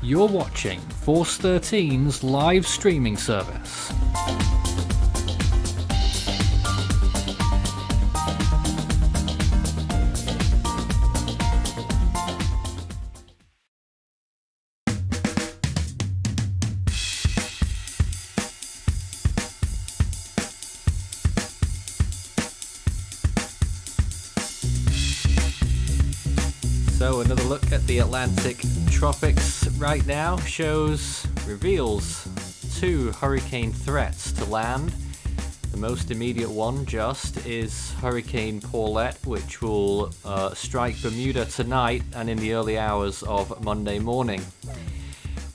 You're watching Force 13's live streaming service. So another look at the Atlantic tropics right now reveals two hurricane threats to land. The most immediate one just is Hurricane Paulette, which will strike Bermuda tonight and in the early hours of Monday morning.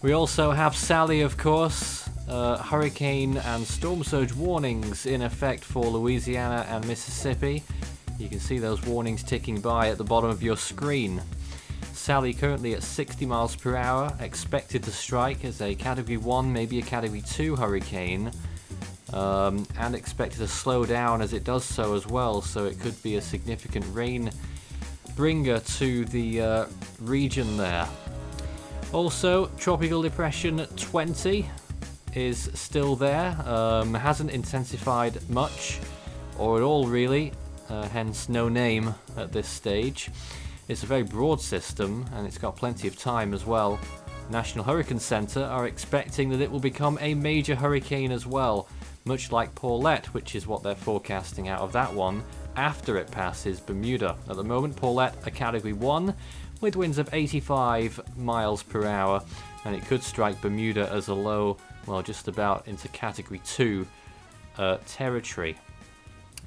We also have Sally, of course, hurricane and storm surge warnings in effect for Louisiana and Mississippi. You can see those warnings ticking by at the bottom of your screen. Sally currently at 60 miles per hour, expected to strike as a Category 1, maybe a Category 2 hurricane, and expected to slow down as it does so as well, so it could be a significant rain bringer to the region there. Also, Tropical Depression 20 is still there, hasn't intensified much, or at all really, hence no name at this stage. It's a very broad system and it's got plenty of time as well. National Hurricane Center are expecting that it will become a major hurricane as well, much like Paulette, which is what they're forecasting out of that one after it passes Bermuda. At the moment, Paulette a Category 1 with winds of 85 miles per hour, and it could strike Bermuda as a low, well, just about into Category 2 territory.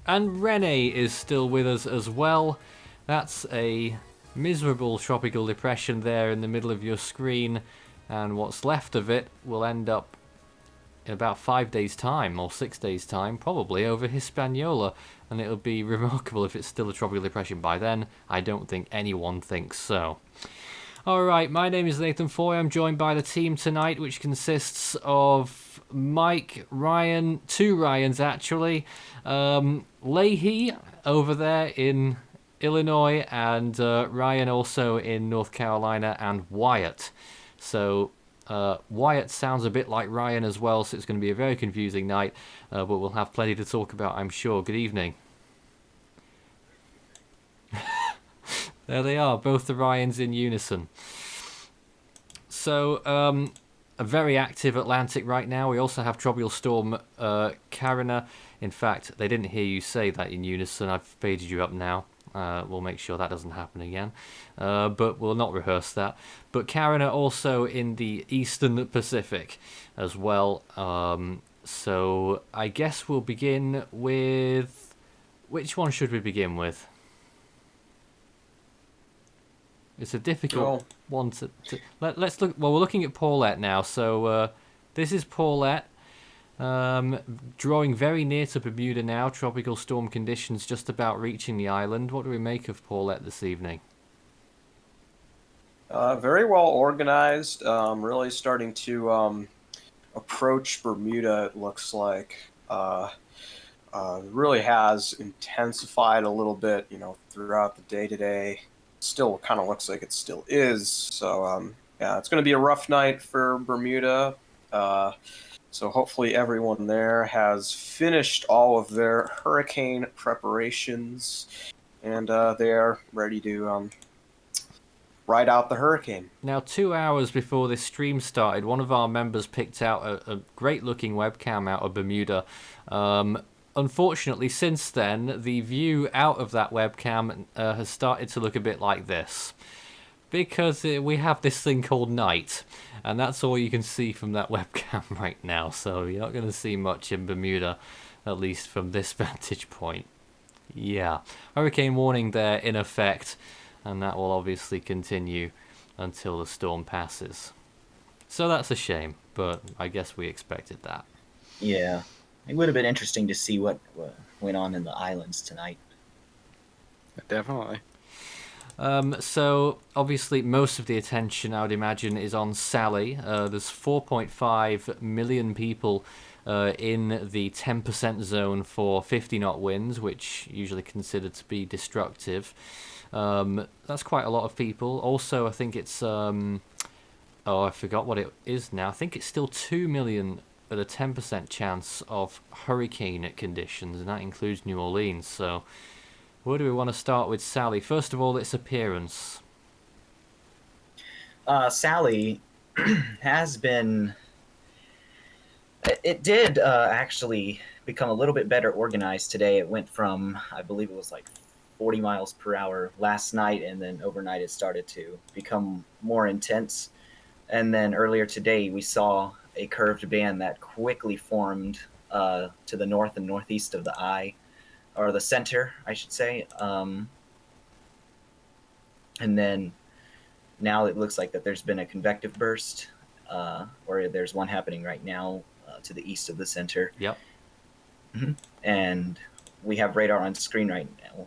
And Rene is still with us as well. That's a miserable tropical depression there in the middle of your screen, and what's left of it will end up in about 5 days' time, or 6 days' time, probably over Hispaniola, and it'll be remarkable if it's still a tropical depression by then. I don't think anyone thinks so. Alright, my name is Nathan Foy. I'm joined by the team tonight, which consists of Mike, Ryan, two Ryans actually, Leahy over there in Illinois, and Ryan also in North Carolina, and Wyatt. So Wyatt sounds a bit like Ryan as well, so it's going to be a very confusing night, but we'll have plenty to talk about, I'm sure. Good evening. There they are, both the Ryans in unison. So a very active Atlantic right now. We also have Tropical Storm Karina. In fact, they didn't hear you say that in unison. I've faded you up now. We'll make sure that doesn't happen again, but we'll not rehearse that. But Karina also in the Eastern Pacific as well. So I guess we'll begin with... Which one should we begin with? It's a difficult one to let's look. Well, we're looking at Paulette now. So this is Paulette. Drawing very near to Bermuda now, tropical storm conditions just about reaching the island. What do we make of Paulette this evening? Very well organized, really starting to approach Bermuda, it looks like. Really has intensified a little bit, throughout the day today. Still kind of looks like it still is. So, yeah, it's going to be a rough night for Bermuda. So hopefully everyone there has finished all of their hurricane preparations, and they are ready to ride out the hurricane. Now, 2 hours before this stream started, one of our members picked out a great-looking webcam out of Bermuda. Unfortunately, since then, the view out of that webcam has started to look a bit like this, because we have this thing called night, and that's all you can see from that webcam right now, so you're not going to see much in Bermuda, at least from this vantage point. Yeah, hurricane warning there in effect, and that will obviously continue until the storm passes. So that's a shame, but I guess we expected that. Yeah, it would have been interesting to see what went on in the islands tonight. Definitely. So obviously most of the attention, I would imagine, is on Sally. There's 4.5 million people in the 10% zone for 50 knot winds, which usually considered to be destructive. That's quite a lot of people. Also, I think it's Oh, I forgot what it is now. I think it's still 2 million at a 10% chance of hurricane conditions, and that includes New Orleans. So, where do we want to start with Sally? First of all, its appearance. Sally has been. It did actually become a little bit better organized today. It went from, I believe it was like 40 miles per hour last night, and then overnight it started to become more intense. And then earlier today, we saw a curved band that quickly formed to the north and northeast of the eye, or the center, I should say. And then now it looks like that there's been a convective burst, or there's one happening right now to the east of the center. Yep. Mm-hmm. And we have radar on screen right now.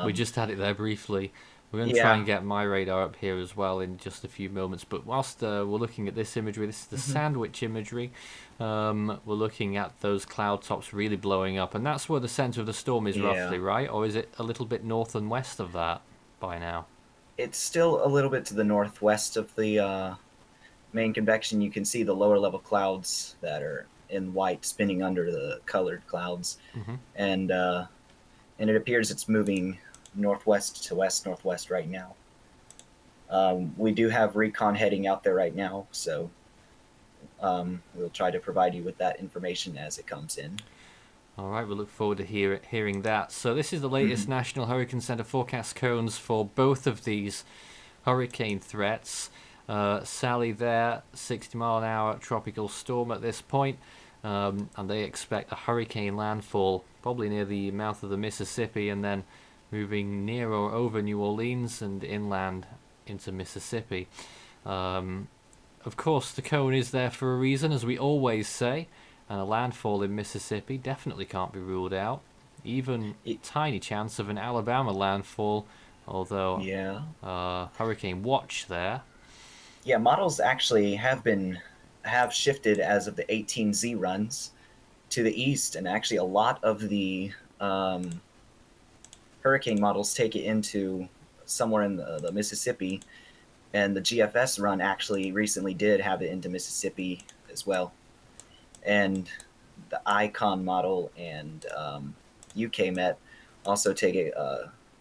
We just had it there briefly. We're going to try and get my radar up here as well in just a few moments. But whilst we're looking at this imagery, this is the sandwich imagery. We're looking at those cloud tops really blowing up. And that's where the center of the storm is roughly, right? Or is it a little bit north and west of that by now? It's still a little bit to the northwest of the main convection. You can see the lower level clouds that are in white spinning under the colored clouds. And it appears it's moving northwest to west northwest right now. We do have recon heading out there right now, so we'll try to provide you with that information as it comes in. All right, we look forward to hearing that. So this is the latest National Hurricane Center forecast cones for both of these hurricane threats. Sally there, 60 mile an hour tropical storm at this point, and they expect a hurricane landfall probably near the mouth of the Mississippi, and then moving near or over New Orleans and inland into Mississippi. Of course, the cone is there for a reason, as we always say, and a landfall in Mississippi definitely can't be ruled out. Even a tiny chance of an Alabama landfall, although hurricane watch there. Yeah, models actually have shifted as of the 18Z runs to the east, and actually a lot of the hurricane models take it into somewhere in the Mississippi, and the GFS run actually recently did have it into Mississippi as well. And the Icon model and UK Met also take it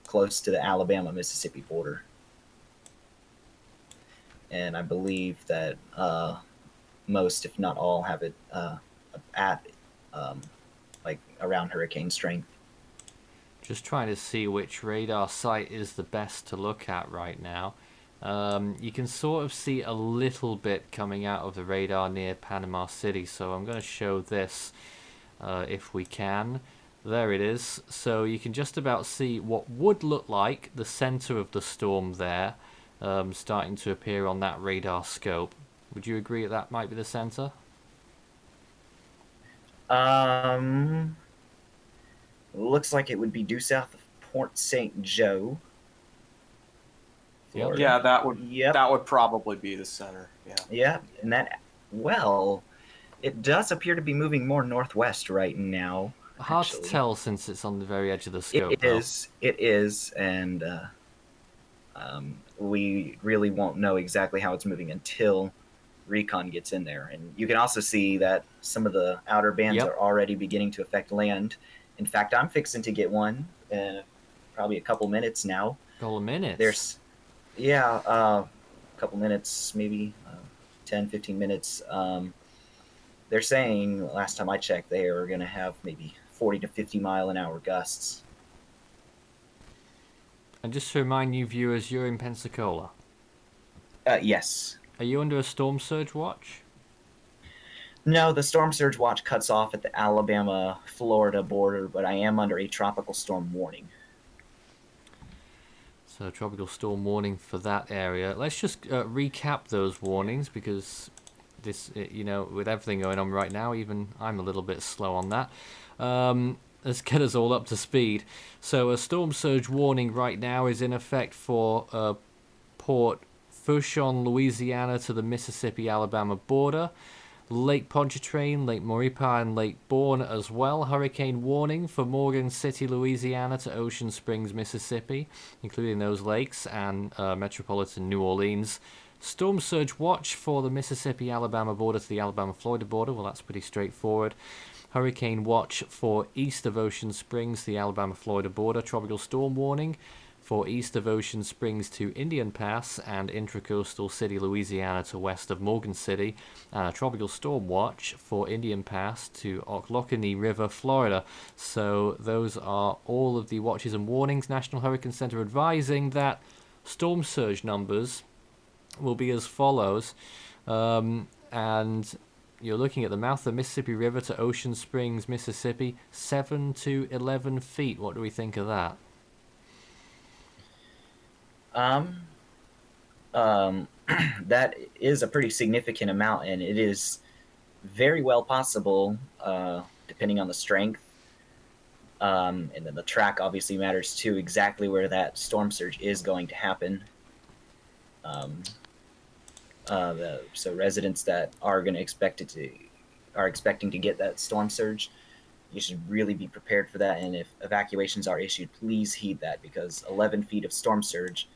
close to the Alabama-Mississippi border. And I believe that most, if not all, have it at like around hurricane strength. Just trying to see which radar site is the best to look at right now. You can sort of see a little bit coming out of the radar near Panama City, so I'm going to show this if we can. There it is. So you can just about see what would look like the center of the storm there, starting to appear on that radar scope. Would you agree that might be the center? Looks like it would be due south of Port St. Joe. Yep. Yeah, that would probably be the center. Yeah, and it does appear to be moving more northwest right now. Hard to tell since it's on the very edge of the scope. It is, and we really won't know exactly how it's moving until Recon gets in there. And you can also see that some of the outer bands are already beginning to affect land. In fact, I'm fixing to get one in probably a couple minutes now. Couple of minutes? A couple minutes, maybe 10, 15 minutes. They're saying, last time I checked, they are going to have maybe 40 to 50 mile an hour gusts. And just to remind you viewers, you're in Pensacola. Yes. Are you under a storm surge watch? No, the storm surge watch cuts off at the Alabama-Florida border, but I am under a tropical storm warning. So tropical storm warning for that area. Let's just recap those warnings, because this, with everything going on right now, even I'm a little bit slow on that. Let's get us all up to speed. So a storm surge warning right now is in effect for Port Fourchon, Louisiana to the Mississippi-Alabama border. Lake Pontchartrain, Lake Maurepas, and Lake Bourne as well. Hurricane warning for Morgan City, Louisiana to Ocean Springs, Mississippi, including those lakes, and metropolitan New Orleans Storm surge watch for the Mississippi-Alabama border to the Alabama-Florida border. Well, that's pretty straightforward. Hurricane watch for east of Ocean Springs, the Alabama-Florida border. Tropical storm warning for east of Ocean Springs to Indian Pass and Intracoastal City, Louisiana to west of Morgan City. And a tropical storm watch for Indian Pass to Ocklawakanee River, Florida. So those are all of the watches and warnings. National Hurricane Center advising that storm surge numbers will be as follows. And you're looking at the mouth of the Mississippi River to Ocean Springs, Mississippi, 7 to 11 feet. What do we think of that? That is a pretty significant amount, and it is very well possible, depending on the strength. And then the track obviously matters too, exactly where that storm surge is going to happen. So residents that are going to expecting to get that storm surge, you should really be prepared for that. And if evacuations are issued, please heed that, because 11 feet of storm surge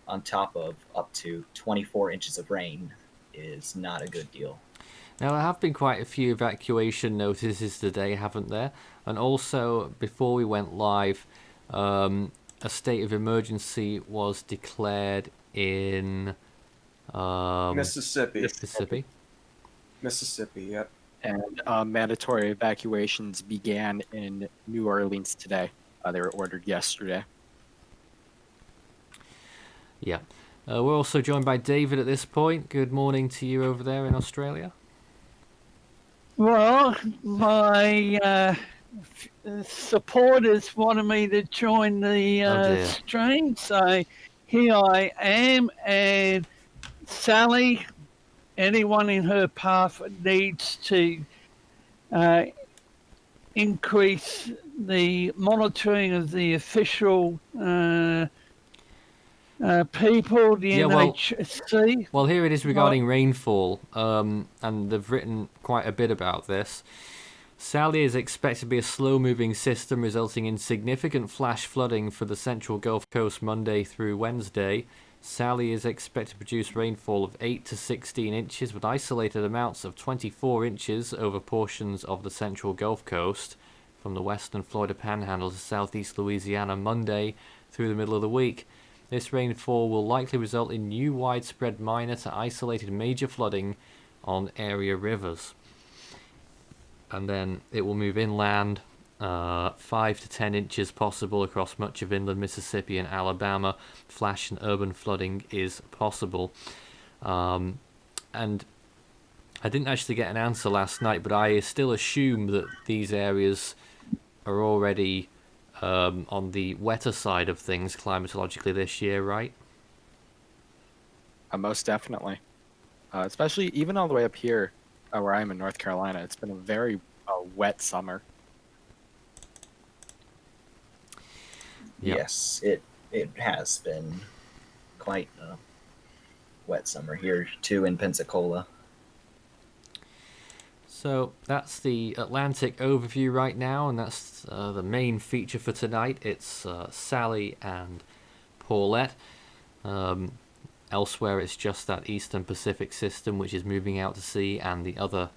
on top of up to 24 inches of rain is not a good deal. Now, there have been quite a few evacuation notices today, haven't there? And also, before we went live, a state of emergency was declared in Mississippi. Mississippi, yep. And mandatory evacuations began in New Orleans today. They were ordered yesterday. Yeah. We're also joined by David at this point. Good morning to you over there in Australia. Well, my supporters wanted me to join the stream, so here I am. And Sally, anyone in her path needs to increase the monitoring of the official people, the NHC. Well, here it is regarding rainfall, and they've written quite a bit about this. Sally is expected to be a slow-moving system resulting in significant flash flooding for the central Gulf Coast Monday through Wednesday. Sally is expected to produce rainfall of 8 to 16 inches with isolated amounts of 24 inches over portions of the central Gulf Coast from the western Florida Panhandle to southeast Louisiana Monday through the middle of the week. This rainfall will likely result in new widespread minor to isolated major flooding on area rivers. And then it will move inland, 5 to 10 inches possible across much of inland Mississippi and Alabama. Flash and urban flooding is possible. And I didn't actually get an answer last night, but I still assume that these areas are already on the wetter side of things climatologically this year, right? Most definitely. Especially even all the way up here where I am in North Carolina. It's been a very wet summer. Yep. Yes, it has been quite a wet summer here too in Pensacola. So that's the Atlantic overview right now, and that's the main feature for tonight. It's Sally and Paulette. Elsewhere, it's just that Eastern Pacific system which is moving out to sea, and the other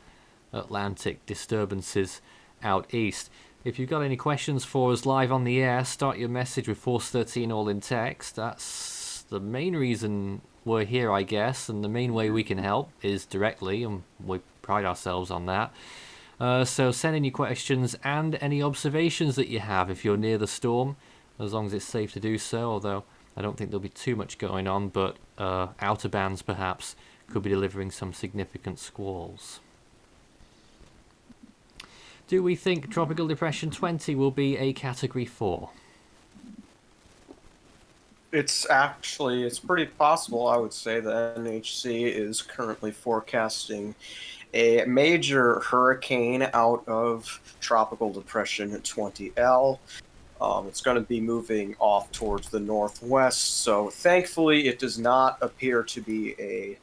Atlantic disturbances out east. If you've got any questions for us live on the air, start your message with Force 13 all in text. That's the main reason we're here, I guess, and the main way we can help is directly, and we pride ourselves on that. So send in your questions and any observations that you have if you're near the storm, as long as it's safe to do so, although I don't think there'll be too much going on, but outer bands perhaps could be delivering some significant squalls. Do we think Tropical Depression 20 will be a Category 4? It's pretty possible. I would say the NHC is currently forecasting a major hurricane out of Tropical Depression 20L. It's going to be moving off towards the northwest, so thankfully it does not appear to be a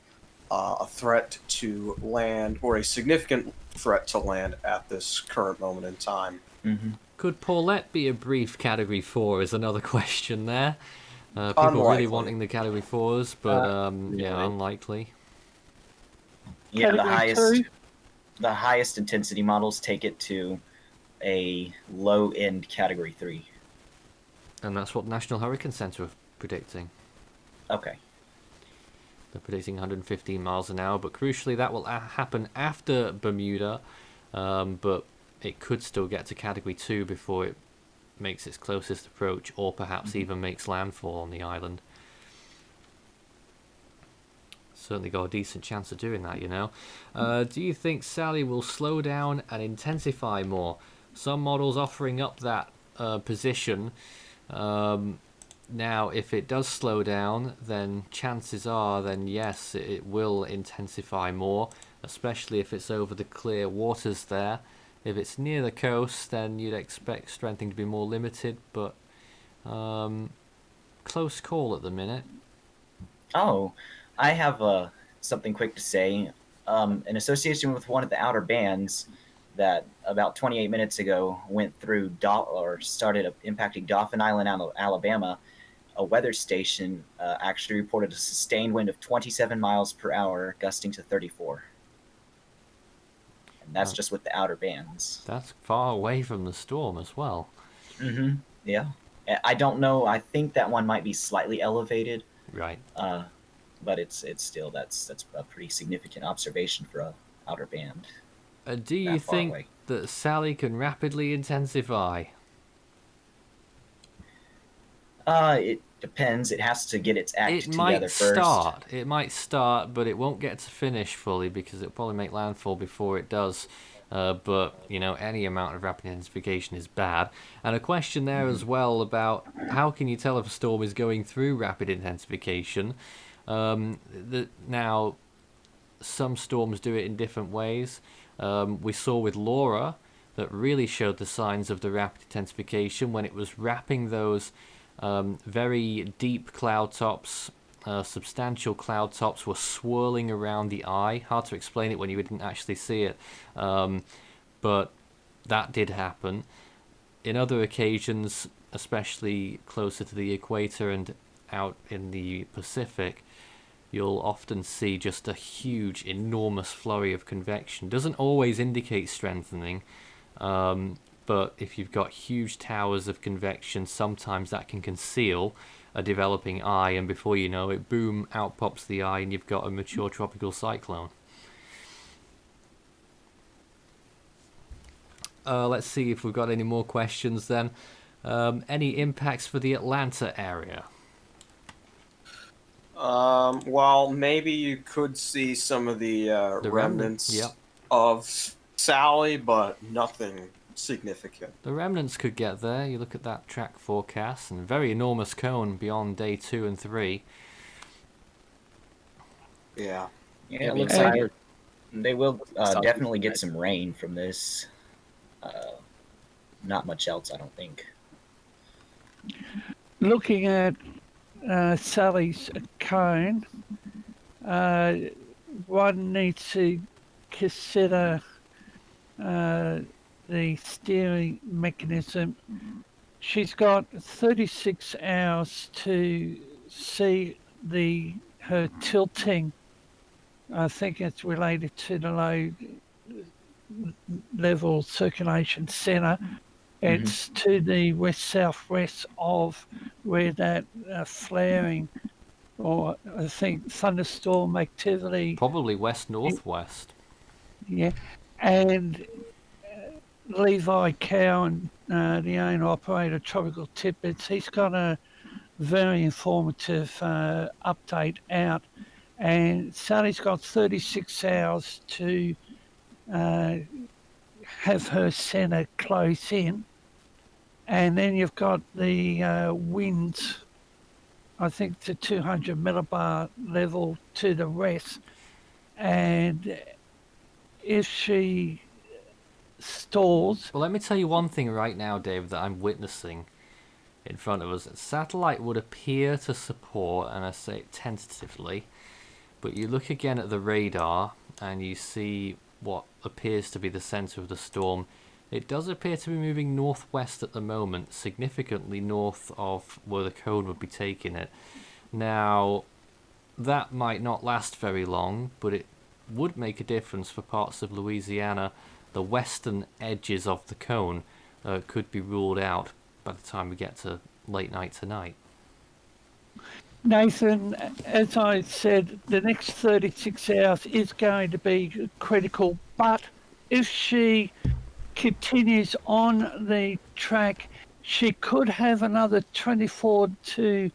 threat to land, or a significant threat to land at this current moment in time. Mm-hmm. Could Paulette be a brief Category 4 is another question there. People really Unlikely. wanting the Category 4s, but yeah, really? unlikely. Yeah, Category 2? the highest intensity models take it to a low end Category 3. And that's what National Hurricane Center are predicting. Okay. They're predicting 115 miles an hour, but crucially that will happen after Bermuda, but it could still get to Category 2 before it makes its closest approach, or perhaps even makes landfall on the island. Certainly got a decent chance of doing that, you know. Do you think Sally will slow down and intensify more? Some models offering up that position. Now, if it does slow down, then chances are, then yes, it will intensify more, especially if it's over the clear waters there. If it's near the coast, then you'd expect strengthening to be more limited, but close call at the minute. Oh, I have something quick to say. In association with one of the outer bands that about 28 minutes ago went through started impacting Dauphin Island, Alabama, a weather station actually reported a sustained wind of 27 miles per hour, gusting to 34. And that's just with the outer bands. That's far away from the storm as well. Mm-hmm. Yeah. I don't know. I think that one might be slightly elevated. Right. But it's still that's a pretty significant observation for a outer band. Do you think that Sally can rapidly intensify? It depends. It has to get its act together first. It might start, but it won't get to finish fully because it'll probably make landfall before it does. But, you know, any amount of rapid intensification is bad. And a question there as well about how can you tell if a storm is going through rapid intensification? Now, some storms do it in different ways. We saw with Laura that really showed the signs of the rapid intensification when it was wrapping those very deep cloud tops. Substantial cloud tops were swirling around the eye. Hard to explain it when you didn't actually see it, but that did happen. In other occasions, especially closer to the equator and out in the Pacific, you'll often see just a huge, enormous flurry of convection. Doesn't always indicate strengthening, but if you've got huge towers of convection, sometimes that can conceal a developing eye, and before you know it, boom, out pops the eye and you've got a mature tropical cyclone. Let's see if we've got any more questions then. Any impacts for the Atlanta area? Well, maybe you could see some of the remnants Yep. of Sally, but nothing significant. The remnants could get there. You look at that track forecast, and very enormous cone beyond day 2 and 3. Yeah. Yeah, it looks like they will definitely get some rain from this. Not much else, I don't think. Looking at Sally's cone, one needs to consider the steering mechanism. She's got 36 hours to see her tilting. I think it's related to the low level circulation center. It's to the west-southwest of where that flaring, or I think thunderstorm activity. Probably west-northwest. Yeah, and Levi Cowan, the owner-operator of Tropical Tidbits, he's got a very informative update out, and Sally's got 36 hours to have her centre close in, and then you've got the winds, I think to 200 millibar level to the west, and if she stalls... Well, let me tell you one thing right now, Dave, that I'm witnessing in front of us. Satellite would appear to support, and I say it tentatively, but you look again at the radar and you see what appears to be the centre of the storm It does appear to be moving northwest at the moment, significantly north of where the cone would be taking it. Now, that might not last very long, but it would make a difference for parts of Louisiana. The western edges of the cone could be ruled out by the time we get to late night tonight. Nathan, as I said, the next 36 hours is going to be critical, but if she continues on the track, she could have another 24 to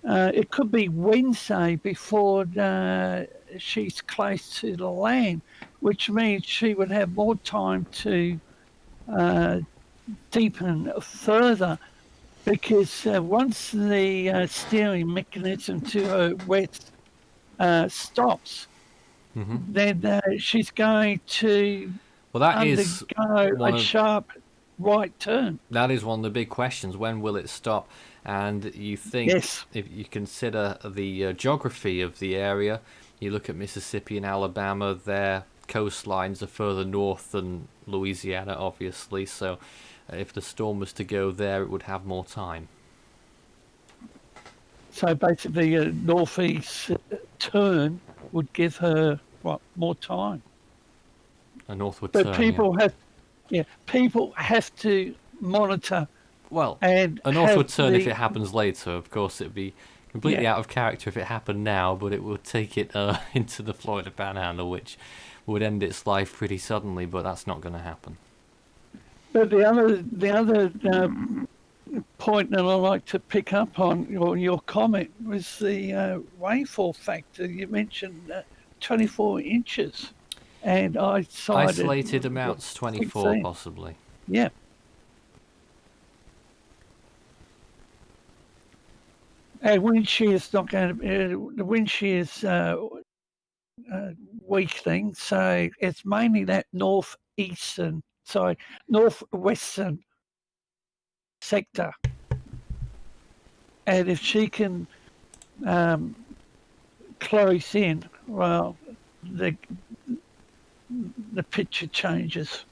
it could be Wednesday before she's close to the land, which means she would have more time to deepen further, because once the steering mechanism to her west stops, then she's going to Well, that is undergo a sharp right turn. That is one of the big questions. When will it stop? And you think, Yes. if you consider the geography of the area, you look at Mississippi and Alabama, their coastlines are further north than Louisiana, obviously. So if the storm was to go there, it would have more time. So basically, a northeast turn would give her more time. A northward But turn. people have to monitor. Well, and a northward turn if it happens later. Of course, it'd be completely out of character if it happened now, but it would take it into the Florida Panhandle, which would end its life pretty suddenly. But that's not going to happen. But the other point that I like to pick up on your comment was the rainfall factor. You mentioned 24 inches, and I cited isolated amounts 24 16. possibly. Yeah. And wind shear is not going to. The wind shear is weak thing, so it's mainly that northwestern sector. And if she can close in, well, the picture changes.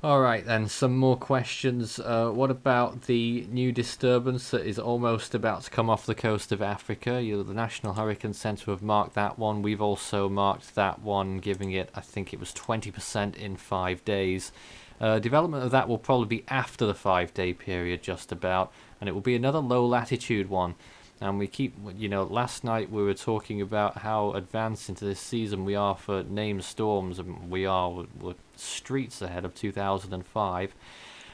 All right, then, some more questions. What about the new disturbance that is almost about to come off the coast of Africa? The National Hurricane Center have marked that one. We've also marked that one, giving it, I think it was 20% in 5 days. Development of that will probably be after the 5-day period, just about, and it will be another low-latitude one. And we keep, last night we were talking about how advanced into this season we are for named storms, and we're streets ahead of 2005.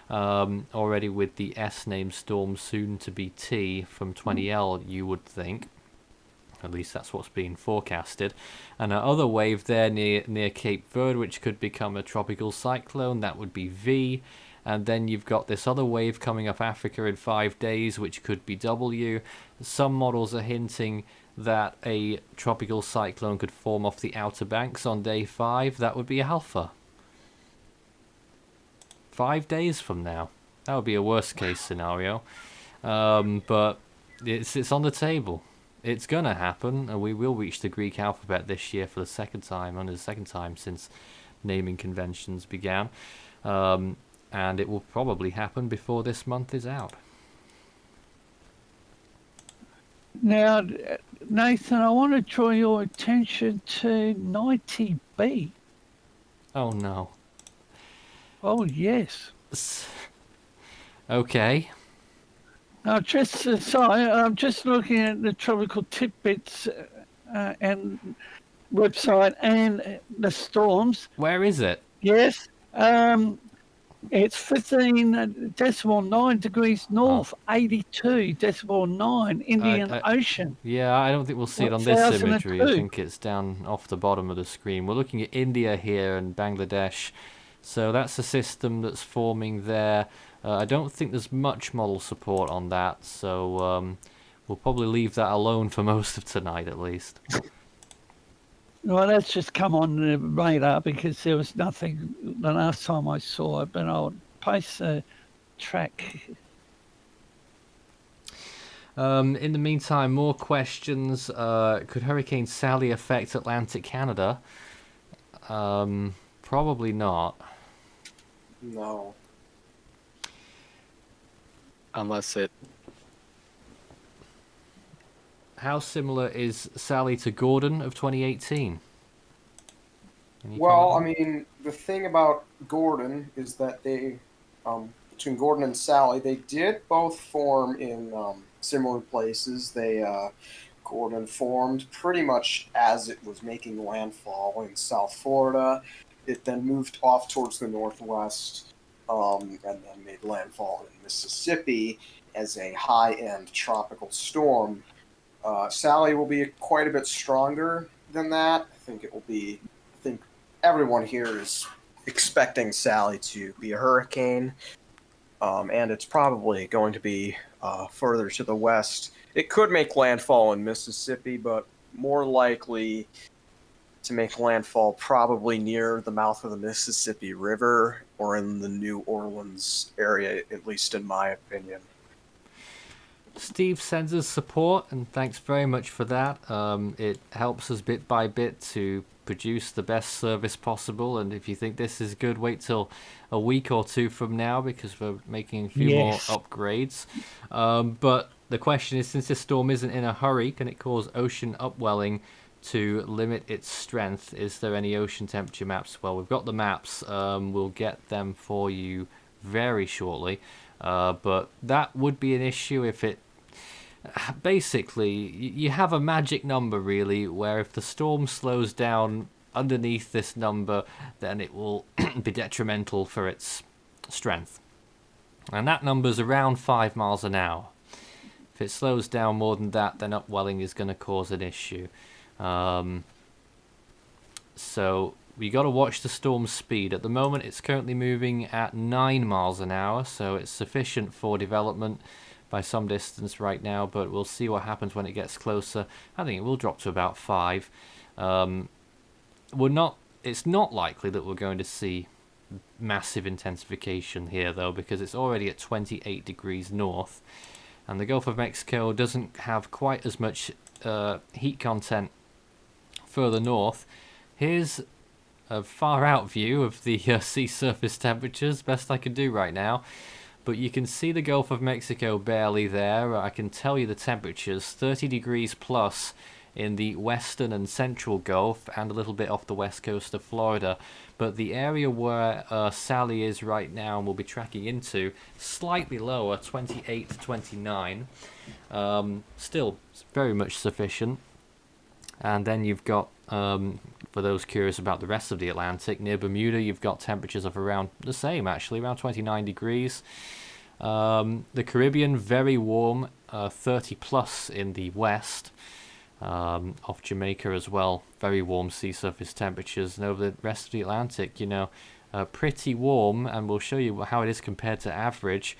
Already with the S named storm soon to be T from 20L, you would think. At least that's what's being forecasted. And another wave there near Cape Verde, which could become a tropical cyclone, that would be V. And then you've got this other wave coming up Africa in 5 days, which could be W. Some models are hinting that a tropical cyclone could form off the Outer Banks on day 5. That would be Alpha. 5 days from now. That would be a worst case scenario. But it's on the table. It's going to happen, and we will reach the Greek alphabet this year for the second time since naming conventions began. And it will probably happen before this month is out. Now, Nathan, I want to draw your attention to 90B. Oh, no. Oh, yes. Okay. Now, I'm just looking at the Tropical Tidbits and website and the storms. Where is it? Yes. It's 15.9 degrees north, 82.9 Indian Ocean. Yeah, I don't think we'll see it on this imagery. I think it's down off the bottom of the screen. We're looking at India here and Bangladesh. So that's a system that's forming there. I don't think there's much model support on that, so we'll probably leave that alone for most of tonight at least. Well, that's just come on the radar because there was nothing the last time I saw it, but I'll post a track. In the meantime, more questions. Could Hurricane Sally affect Atlantic Canada? Probably not. No. Unless it. How similar is Sally to Gordon of 2018? Any Well, I comment? mean, the thing about Gordon is that between Gordon and Sally, they did both form in similar places. Gordon formed pretty much as it was making landfall in South Florida. It then moved off towards the northwest, and then made landfall in Mississippi as a high-end tropical storm. Sally will be quite a bit stronger than that. I think everyone here is expecting Sally to be a hurricane, and it's probably going to be further to the west. It could make landfall in Mississippi, but more likely to make landfall probably near the mouth of the Mississippi River or in the New Orleans area, at least in my opinion. Steve sends us support, and thanks very much for that. It helps us bit by bit to produce the best service possible, and if you think this is good, wait till a week or two from now, because we're making a few more Yes. upgrades. But the question is, since this storm isn't in a hurry, can it cause ocean upwelling to limit its strength? Is there any ocean temperature maps? Well, we've got the maps. We'll get them for you very shortly. But that would be an issue if it... Basically, you have a magic number, really, where if the storm slows down underneath this number, then it will be detrimental for its strength. And that number's around 5 miles an hour. If it slows down more than that, then upwelling is going to cause an issue. So we got to watch the storm's speed. At the moment, it's currently moving at 9 miles an hour, so it's sufficient for development by some distance right now, but we'll see what happens when it gets closer. I think it will drop to about 5. It's not likely that we're going to see massive intensification here, though, because it's already at 28 degrees north, and the Gulf of Mexico doesn't have quite as much heat content further north. Here's a far out view of the sea surface temperatures, best I can do right now. But you can see the Gulf of Mexico barely there. I can tell you the temperatures, 30 degrees plus in the western and central Gulf, and a little bit off the west coast of Florida. But the area where Sally is right now and we'll be tracking into, slightly lower, 28 to 29. Still very much sufficient. And then you've got, for those curious about the rest of the Atlantic, near Bermuda, you've got temperatures of around the same, actually, around 29 degrees. The Caribbean, very warm, 30 plus in the west. Off Jamaica as well, very warm sea surface temperatures. And over the rest of the Atlantic, pretty warm, and we'll show you how it is compared to average.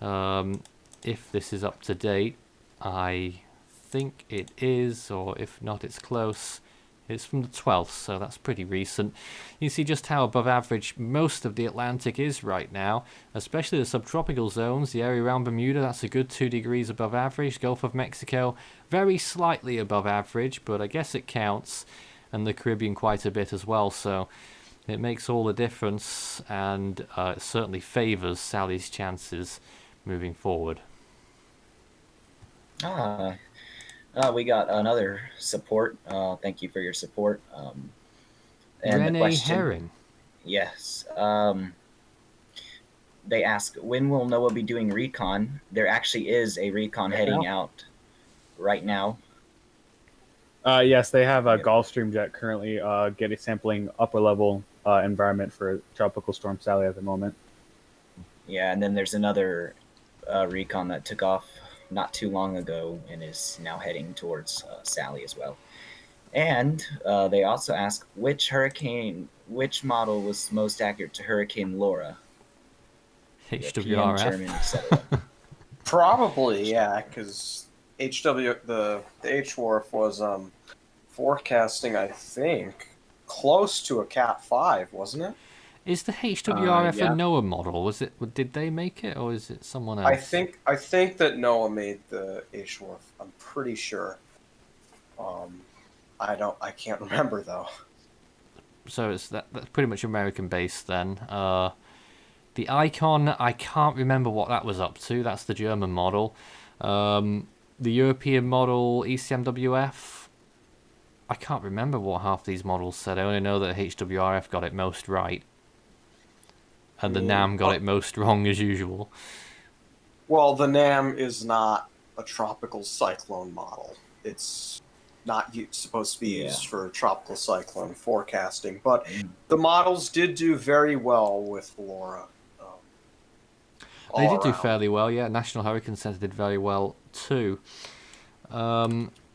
If this is up to date, I think it is, or if not, it's close. It's from the 12th, so that's pretty recent. You see just how above average most of the Atlantic is right now, especially the subtropical zones. The area around Bermuda, that's a good 2 degrees above average. Gulf of Mexico, very slightly above average, but I guess it counts. And the Caribbean quite a bit as well, so it makes all the difference, and it certainly favors Sally's chances moving forward. We got another support. Thank you for your support. And Rene the question, Herring. yes. They ask, when will NOAA be doing recon? There actually is a recon heading out right now. Yes, they have a Gulfstream jet currently getting sampling upper level environment for Tropical Storm Sally at the moment. Yeah, and then there's another recon that took off not too long ago and is now heading towards Sally as well. And they also ask, which model was most accurate to Hurricane Laura? HWRF. Probably, yeah, because the HWRF was forecasting, I think, close to a Cat 5, wasn't it? Is the HWRF yeah. a NOAA model? Did they make it, or is it someone else? I think that NOAA made the HWRF. I'm pretty sure. I can't remember though. So that's pretty much American based then. The Icon, I can't remember what that was up to. That's the German model. The European model, ECMWF, I can't remember what half these models said. I only know that HWRF got it most right. And the NAM got it most wrong as usual. Well, the NAM is not a tropical cyclone model. It's not supposed to be used for tropical cyclone forecasting, but the models did do very well with Laura. They did do fairly well, yeah. National Hurricane Center did very well too.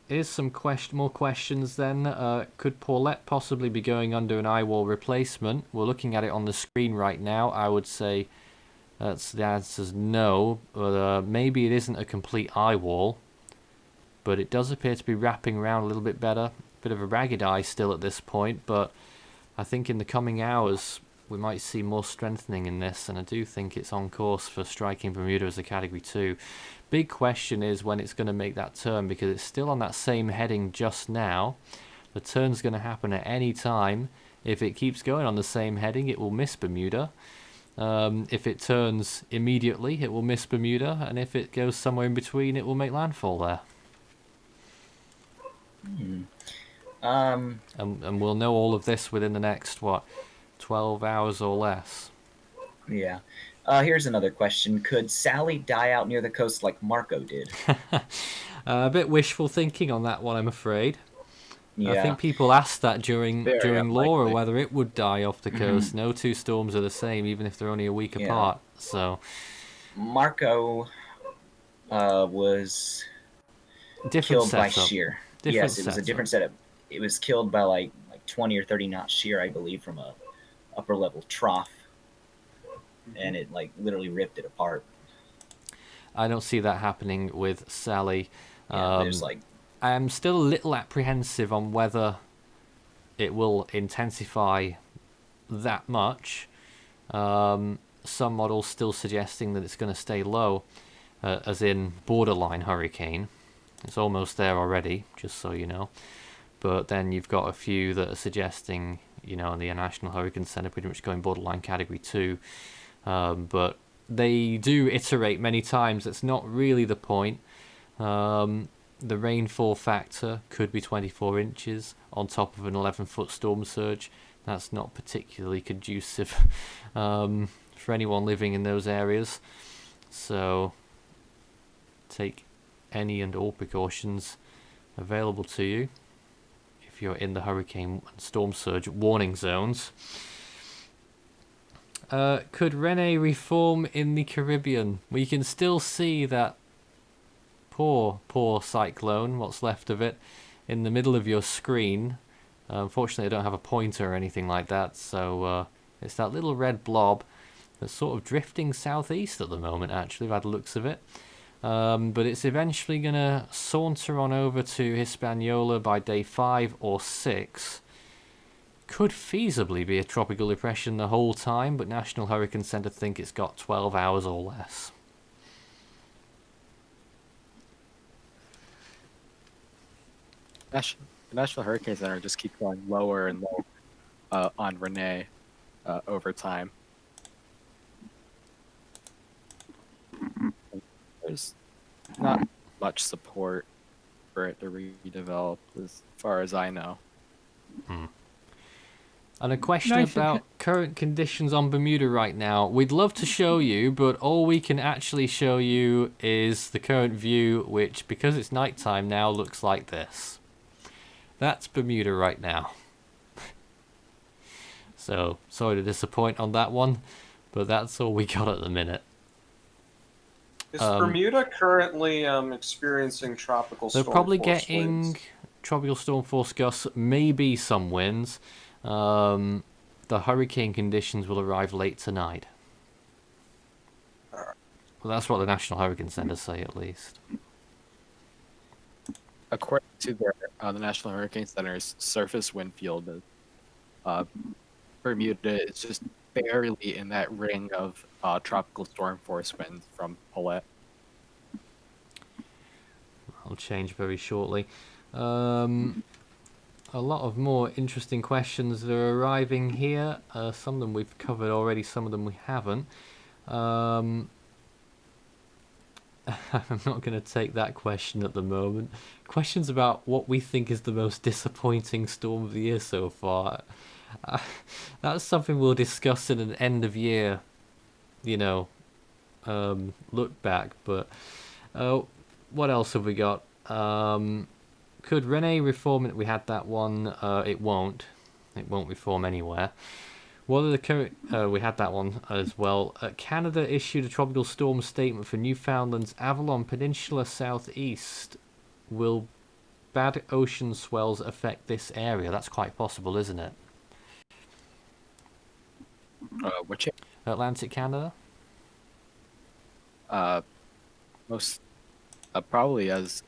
Here's some more questions then. Could Paulette possibly be going under an eye wall replacement? We're looking at it on the screen right now. I would say the answer's no, but maybe it isn't a complete eye wall. But it does appear to be wrapping around a little bit better. Bit of a ragged eye still at this point, but I think in the coming hours we might see more strengthening in this, and I do think it's on course for striking Bermuda as a Category 2. Big question is when it's going to make that turn, because it's still on that same heading just now. The turn's going to happen at any time. If it keeps going on the same heading, it will miss Bermuda. If it turns immediately, it will miss Bermuda, and if it goes somewhere in between, it will make landfall there. And we'll know all of this within the next, 12 hours or less. Yeah. Here's another question. Could Sally die out near the coast like Marco did? A bit wishful thinking on that one, I'm afraid. Yeah. I think people asked that during Laura, unlikely. whether it would die off the coast. No two storms are the same, even if they're only a week apart. So Marco was different killed by setup. shear. Different Yes, it was a setup. different setup. It was killed by like 20 or 30 knot shear, I believe, from a upper level trough, and it like literally ripped it apart. I don't see that happening with Sally. There's I'm still a little apprehensive on whether it will intensify that much. Some models still suggesting that it's going to stay low, as in borderline hurricane. It's almost there already, just so you know. But then you've got a few that are suggesting, the National Hurricane Center pretty much going borderline Category 2. But they do iterate many times. That's not really the point. The rainfall factor could be 24 inches on top of an 11-foot storm surge. That's not particularly conducive for anyone living in those areas. So take any and all precautions available to you if you're in the hurricane and storm surge warning zones. Could Rene reform in the Caribbean? We can still see that poor cyclone, what's left of it, in the middle of your screen. Unfortunately, I don't have a pointer or anything like that, so it's that little red blob that's sort of drifting southeast at the moment, actually, by the looks of it. But it's eventually going to saunter on over to Hispaniola by day 5 or 6. Could feasibly be a tropical depression the whole time, but National Hurricane Center think it's got 12 hours or less. The National Hurricane Center just keeps going lower and lower on Rene over time. There's not much support for it to redevelop, as far as I know. And a question Nathan, about current conditions on Bermuda right now. We'd love to show you, but all we can actually show you is the current view, which, because it's nighttime now, looks like this. That's Bermuda right now. So, sorry to disappoint on that one, but that's all we got at the minute. Is Bermuda currently experiencing tropical storm They're probably force getting winds? tropical storm force gusts, maybe some winds. The hurricane conditions will arrive late tonight. Alright. Well, that's what the National Hurricane Center say, at least. According to the National Hurricane Center's surface wind field, Bermuda is just barely in that ring of tropical storm force winds from Paulette. I'll change very shortly. A lot of more interesting questions that are arriving here. Some of them we've covered already, some of them we haven't. I'm not going to take that question at the moment. Questions about what we think is the most disappointing storm of the year so far. That's something we'll discuss in an end of year, look back. But what else have we got? Could Rene reform it? We had that one. It won't. It won't reform anywhere. What are the current? We had that one as well. Canada issued a tropical storm statement for Newfoundland's Avalon Peninsula southeast. Will bad ocean swells affect this area? That's quite possible, isn't it? Which Atlantic Canada? most probably as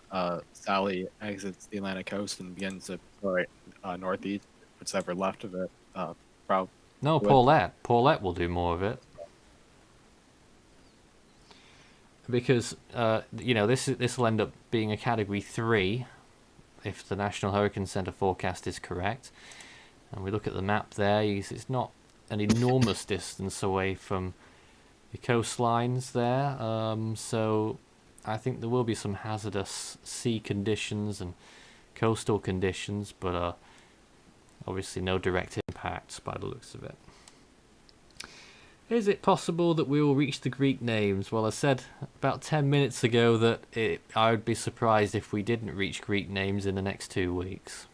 Sally exits the Atlantic coast and begins to northeast, what's ever left of it. Probably. No, Paulette. Paulette will do more of it. Because this will end up being a Category 3 if the National Hurricane Center forecast is correct. And we look at the map there, it's not an enormous distance away from the coastlines there. So I think there will be some hazardous sea conditions and coastal conditions, but obviously no direct impacts by the looks of it. Is it possible that we will reach the Greek names? Well, I said about 10 minutes ago that I would be surprised if we didn't reach Greek names in the next 2 weeks.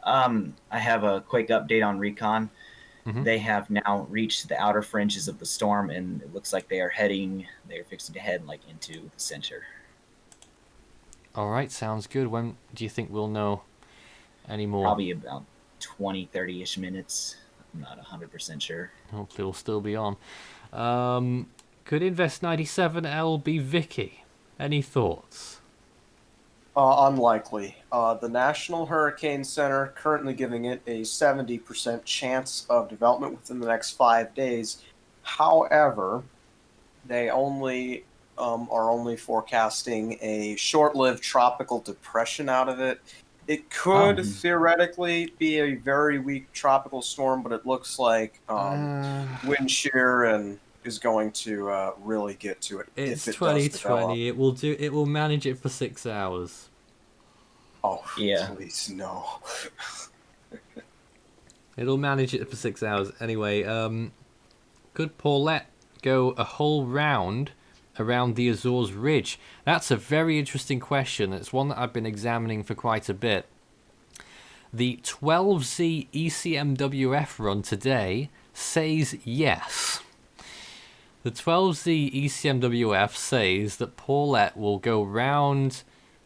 I have a quick update on Recon. Mm-hmm. They have now reached the outer fringes of the storm, and it looks like they are fixing to head into the center. All right, sounds good. When do you think we'll know any more? Probably about 20, 30-ish minutes. I'm not 100% sure. Hopefully we'll still be on. Could Invest 97L be Vicky? Any thoughts? Unlikely. The National Hurricane Center currently giving it a 70% chance of development within the next 5 days. However, they only are only forecasting a short-lived tropical depression out of it. It could theoretically be a very weak tropical storm, but it looks like wind shear and is going to really get to it. It's if it 2020. It will manage it for 6 hours. Oh yeah! Please no. It'll manage it for 6 hours anyway. Could Paulette go a whole round around the Azores Ridge? That's a very interesting question. It's one that I've been examining for quite a bit. The 12Z ECMWF run today says yes. The 12Z ECMWF says that Paulette will go round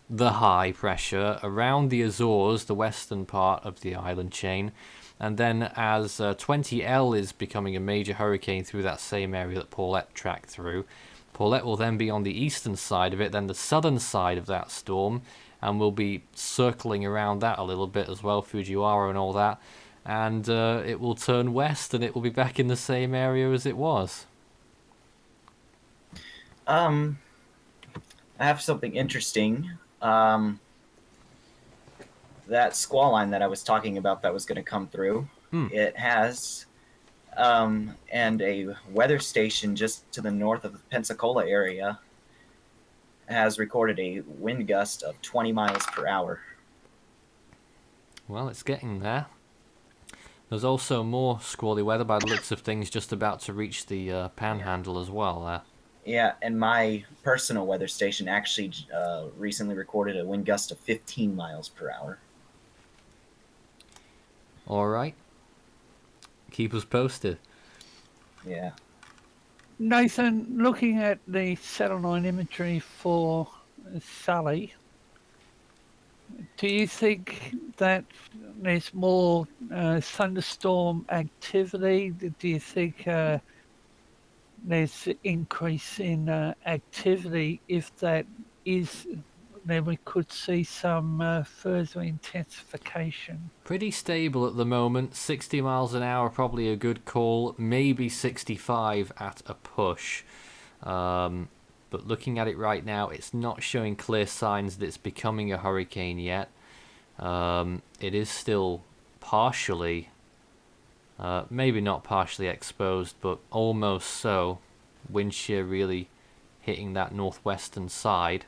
the high pressure, around the Azores, the western part of the island chain, and then as 20L is becoming a major hurricane through that same area that Paulette tracked through, Paulette will then be on the eastern side of it, then the southern side of that storm, and will be circling around that a little bit as well, Fujiwara and all that, and it will turn west and it will be back in the same area as it was. I have something interesting. That squall line that I was talking about that was going to come through, it has... and a weather station just to the north of the Pensacola area has recorded a wind gust of 20 miles per hour. Well, it's getting there. There's also more squally weather by the looks of things just about to reach the panhandle as well there. Yeah, and my personal weather station actually recently recorded a wind gust of 15 miles per hour. All right. Keep us posted. Yeah. Nathan, looking at the satellite imagery for Sally, do you think that there's more thunderstorm activity? Do you think there's increase in activity? If that is, then we could see some further intensification. Pretty stable at the moment. 60 miles an hour, probably a good call. Maybe 65 at a push. But looking at it right now, it's not showing clear signs that it's becoming a hurricane yet. It is still partially Maybe not partially exposed, but almost so. Wind shear really hitting that northwestern side.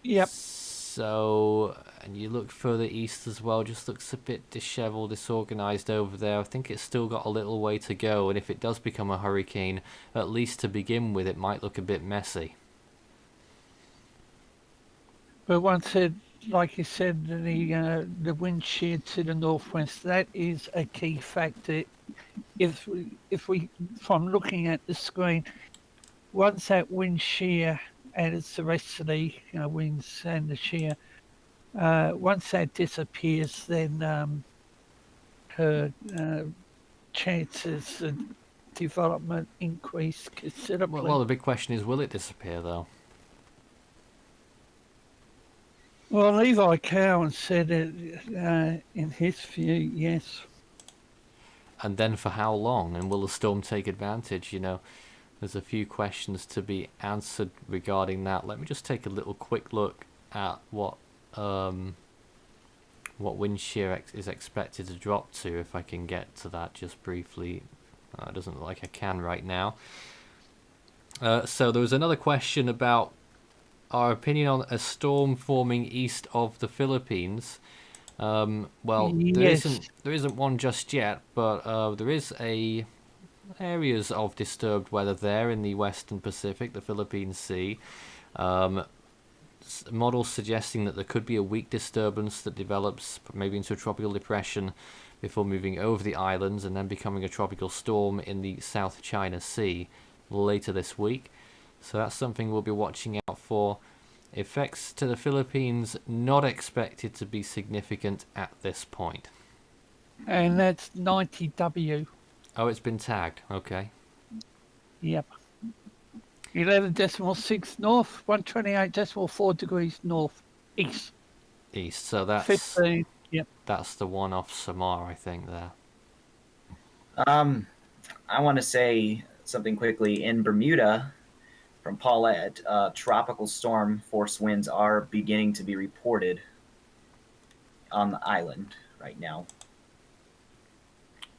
Yep. So, and you look further east as well, just looks a bit disheveled, disorganized over there. I think it's still got a little way to go, and if it does become a hurricane, at least to begin with, it might look a bit messy. But once it, like you said, the wind shear to the northwest, that is a key factor. If we, from looking at the screen, once that wind shear, and it's the rest of the winds and the shear, once that disappears, then her chances of development increase considerably. Well, the big question is, will it disappear though? Well, Levi Cowan said it in his view, yes. And then for how long? And will the storm take advantage? You know, there's a few questions to be answered regarding that. Let me just take a little quick look at what wind shear is expected to drop to, if I can get to that just briefly. It doesn't look like I can right now. So there was another question about our opinion on a storm forming east of the Philippines. Well, Yes. there isn't one just yet, but there is areas of disturbed weather there in the Western Pacific, the Philippine Sea. Models suggesting that there could be a weak disturbance that develops maybe into a tropical depression before moving over the islands and then becoming a tropical storm in the South China Sea later this week. So that's something we'll be watching out for. Effects to the Philippines not expected to be significant at this point. And that's 90W. Oh, it's been tagged. Okay. Yep. 11.6 north, 128.4 degrees north, east. East. So that's 15. Yep. that's the one off Samar, I think, there. I want to say something quickly. In Bermuda, from Paulette, tropical storm force winds are beginning to be reported on the island right now.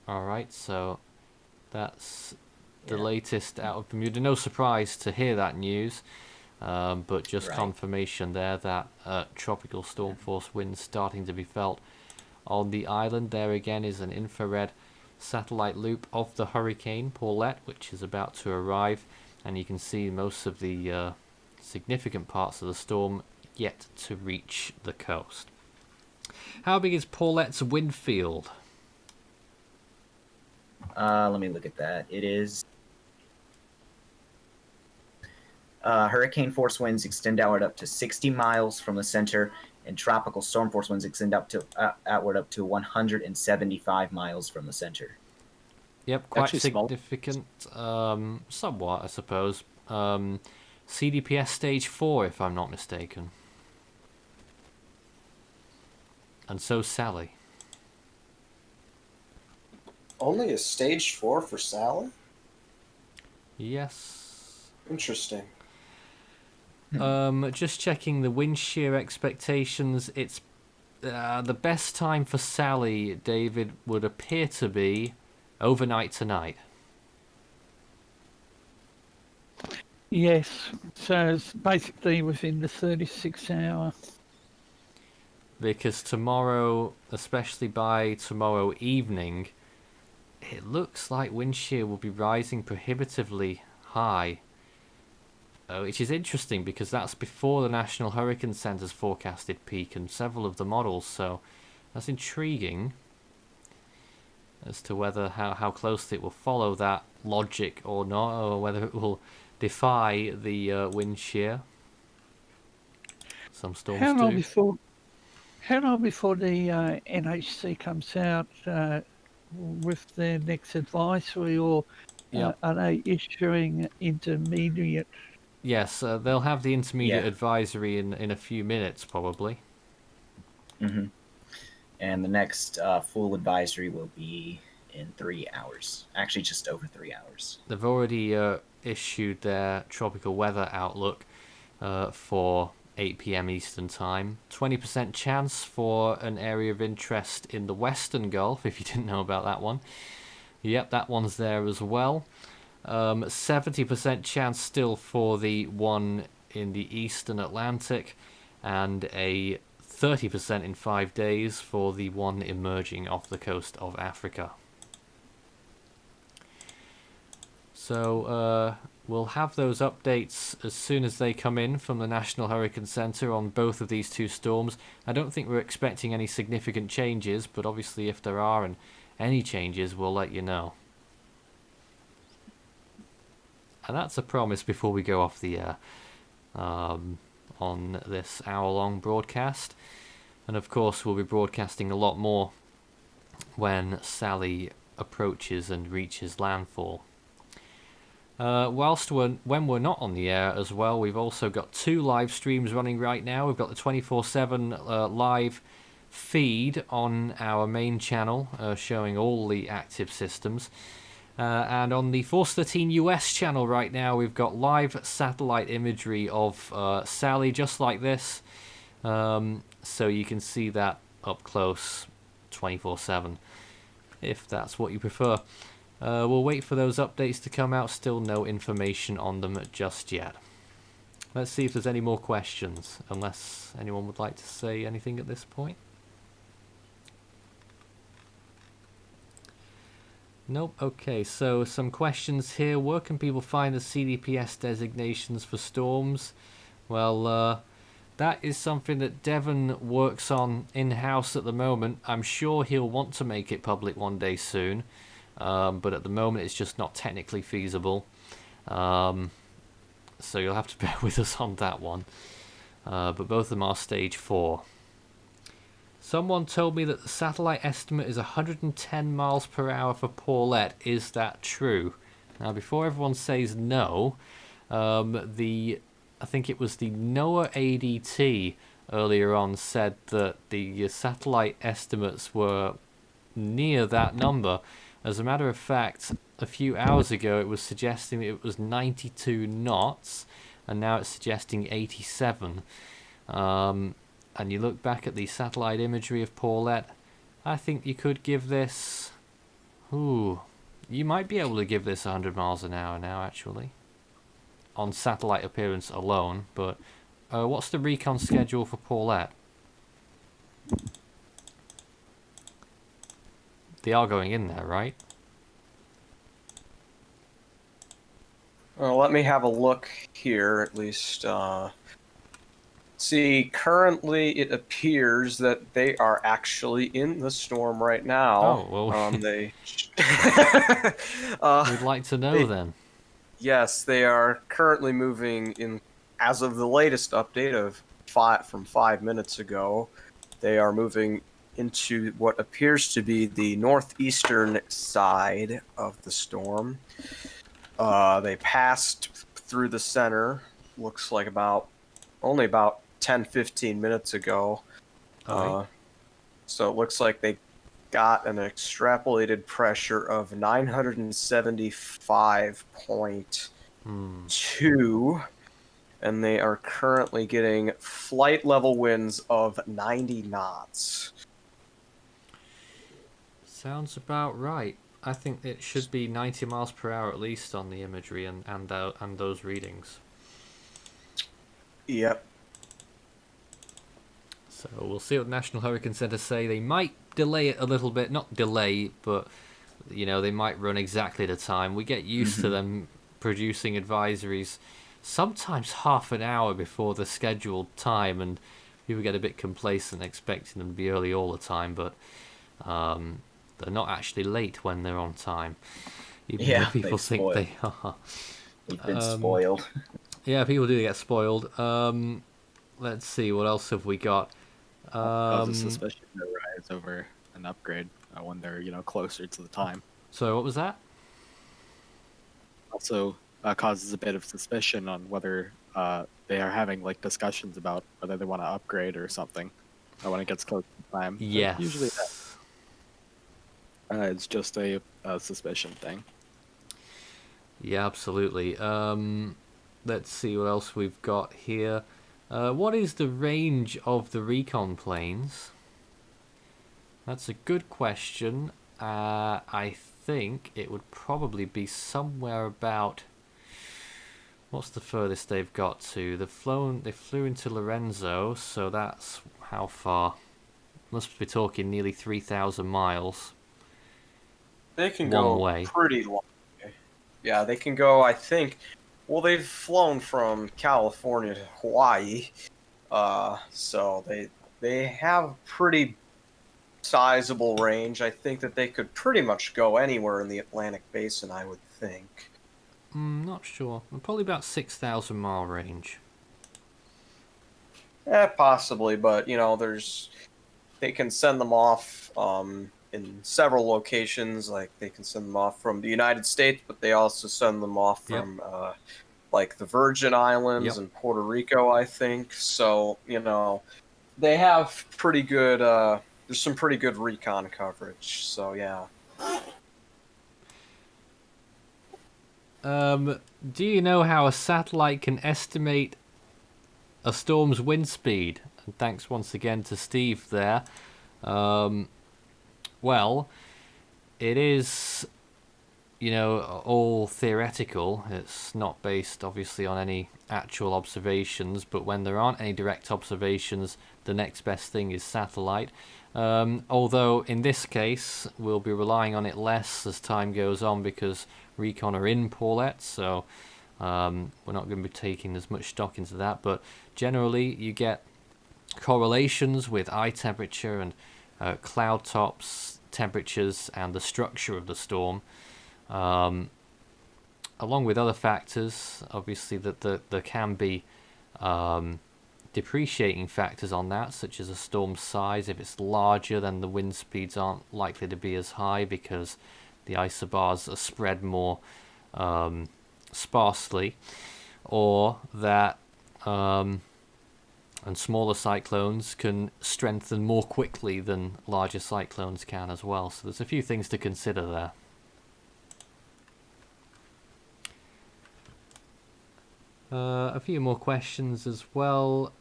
All right, so that's the latest out of Bermuda. No surprise to hear that news, but just confirmation there that tropical storm force winds starting to be felt on the island. There again is an infrared satellite loop of the hurricane Paulette, which is about to arrive, and you can see most of the significant parts of the storm yet to reach the coast. How big is Paulette's wind field? Let me look at that. It is hurricane force winds extend outward up to 60 miles from the center, and tropical storm force winds extend outward up to 175 miles from the center. Yep, quite Actually small. significant, somewhat, I suppose. CDPS stage 4, if I'm not mistaken. And so Sally. Only a stage 4 for Sally? Yes. Interesting. Just checking the wind shear expectations. It's the best time for Sally, David, would appear to be overnight tonight. Yes. So it's basically within the 36 hour. Because tomorrow, especially by tomorrow evening, it looks like wind shear will be rising prohibitively high. Which is interesting because that's before the National Hurricane Center's forecasted peak and several of the models, so that's intriguing as to whether how closely it will follow that logic or not, or whether it will defy the wind shear. Some storms How long do. before the NHC comes out with their next advisory, or are they issuing intermediate? Yes, they'll have the intermediate advisory in a few minutes, probably. Mm-hmm. And the next full advisory will be in 3 hours. Actually, just over 3 hours. They've already issued their tropical weather outlook for 8 p.m. Eastern Time. 20% chance for an area of interest in the Western Gulf, if you didn't know about that one. Yep, that one's there as well. 70% chance still for the one in the eastern Atlantic, and a 30% in 5 days for the one emerging off the coast of Africa. So we'll have those updates as soon as they come in from the National Hurricane Center on both of these two storms. I don't think we're expecting any significant changes, but obviously if there are any changes, we'll let you know. And that's a promise before we go off the air on this hour-long broadcast. And of course, we'll be broadcasting a lot more when Sally approaches and reaches landfall. When we're not on the air as well, we've also got 2 live streams running right now. We've got the 24/7 live feed on our main channel, showing all the active systems. And on the Force 13 US channel right now, we've got live satellite imagery of Sally, just like this. So you can see that up close 24/7, if that's what you prefer. We'll wait for those updates to come out. Still no information on them just yet. Let's see if there's any more questions, unless anyone would like to say anything at this point. Nope. Okay, so some questions here. Where can people find the CDPS designations for storms? Well, that is something that Devon works on in-house at the moment. I'm sure he'll want to make it public one day soon, but at the moment it's just not technically feasible. So you'll have to bear with us on that one. But both of them are stage 4. Someone told me that the satellite estimate is 110 miles per hour for Paulette. Is that true? Now, before everyone says no, I think it was the NOAA ADT earlier on said that the satellite estimates were near that number. As a matter of fact, a few hours ago it was suggesting that it was 92 knots, and now it's suggesting 87. And you look back at the satellite imagery of Paulette, I think you could give this... Ooh, you might be able to give this 100 miles an hour now, actually. On satellite appearance alone, but what's the recon schedule for Paulette? They are going in there, right? Well, let me have a look here, at least. See, currently it appears that they are actually in the storm right now. Oh, well, they. we'd like to know then. Yes, they are currently moving in. As of the latest update from 5 minutes ago, they are moving into what appears to be the northeastern side of the storm. They passed through the center. Looks like only about 10-15 minutes ago. So it looks like they got an extrapolated pressure of 975.2, and they are currently getting flight level winds of 90 knots. Sounds about right. I think it should be 90 miles per hour at least on the imagery and those readings. Yep. So we'll see what the National Hurricane Center say. They might delay it a little bit. Not delay, but they might run exactly the time. We get used to them producing advisories sometimes half an hour before the scheduled time, and people get a bit complacent expecting them to be early all the time, but they're not actually late when they're on time. Even though people think they are. You've been spoiled. Yeah, people do get spoiled. Let's see, what else have we got? The suspicion that rise over an upgrade when they're closer to the time. So what was that? Also causes a bit of suspicion on whether they are having discussions about whether they want to upgrade or something when it gets close to time. Yes. Usually it's just a suspicion thing. Yeah, absolutely. Let's see what else we've got here. What is the range of the recon planes? That's a good question. I think it would probably be somewhere about. What's the furthest they've got to? They flew into Lorenzo, so that's how far? Must be talking nearly 3,000 miles. They can One go way. pretty long. Yeah, they can go, I think. Well, they've flown from California to Hawaii, so they have pretty sizable range. I think that they could pretty much go anywhere in the Atlantic Basin, I would think. Not sure. Probably about 6,000 mile range. Possibly, but they can send them off in several locations. Like they can send them off from the United States, but they also send them off from like the Virgin Islands and Puerto Rico, I think. So they have pretty good. There's some pretty good recon coverage. So yeah. Do you know how a satellite can estimate a storm's wind speed? And thanks once again to Steve there. Well, it is, all theoretical. It's not based, obviously, on any actual observations, but when there aren't any direct observations, the next best thing is satellite. Although, in this case, we'll be relying on it less as time goes on because Recon are in Paulette, so we're not going to be taking as much stock into that. But generally, you get correlations with eye temperature and cloud tops, temperatures, and the structure of the storm, along with other factors. Obviously, that there can be depreciating factors on that, such as a storm size. If it's larger, then the wind speeds aren't likely to be as high because the isobars are spread more sparsely, or that and smaller cyclones can strengthen more quickly than larger cyclones can as well. So there's a few things to consider there. A few more questions as well,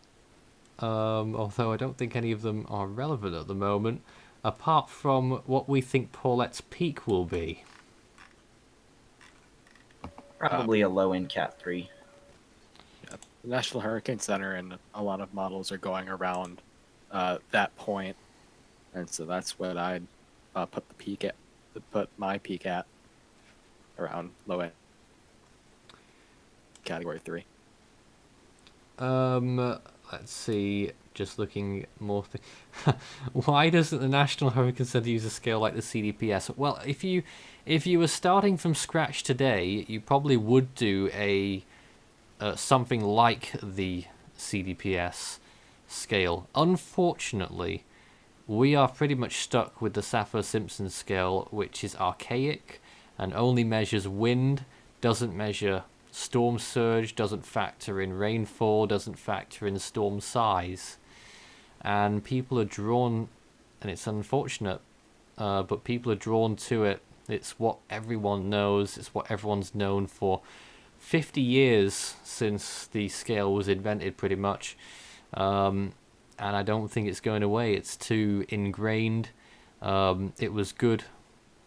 although I don't think any of them are relevant at the moment, apart from what we think Paulette's peak will be. Probably a low-end Cat 3. Yeah, the National Hurricane Center and a lot of models are going around that point, and so that's what I'd put my peak at, around low end Category 3. Let's see. Just looking more. Why doesn't the National Hurricane Center use a scale like the CDPS? Well, if you were starting from scratch today, you probably would do something like the CDPS scale. Unfortunately, we are pretty much stuck with the Saffir-Simpson scale, which is archaic and only measures wind, doesn't measure storm surge, doesn't factor in rainfall, doesn't factor in storm size. And people are drawn, and it's unfortunate, but people are drawn to it. It's what everyone knows. It's what everyone's known for 50 years since the scale was invented, pretty much. And I don't think it's going away. It's too ingrained. It was good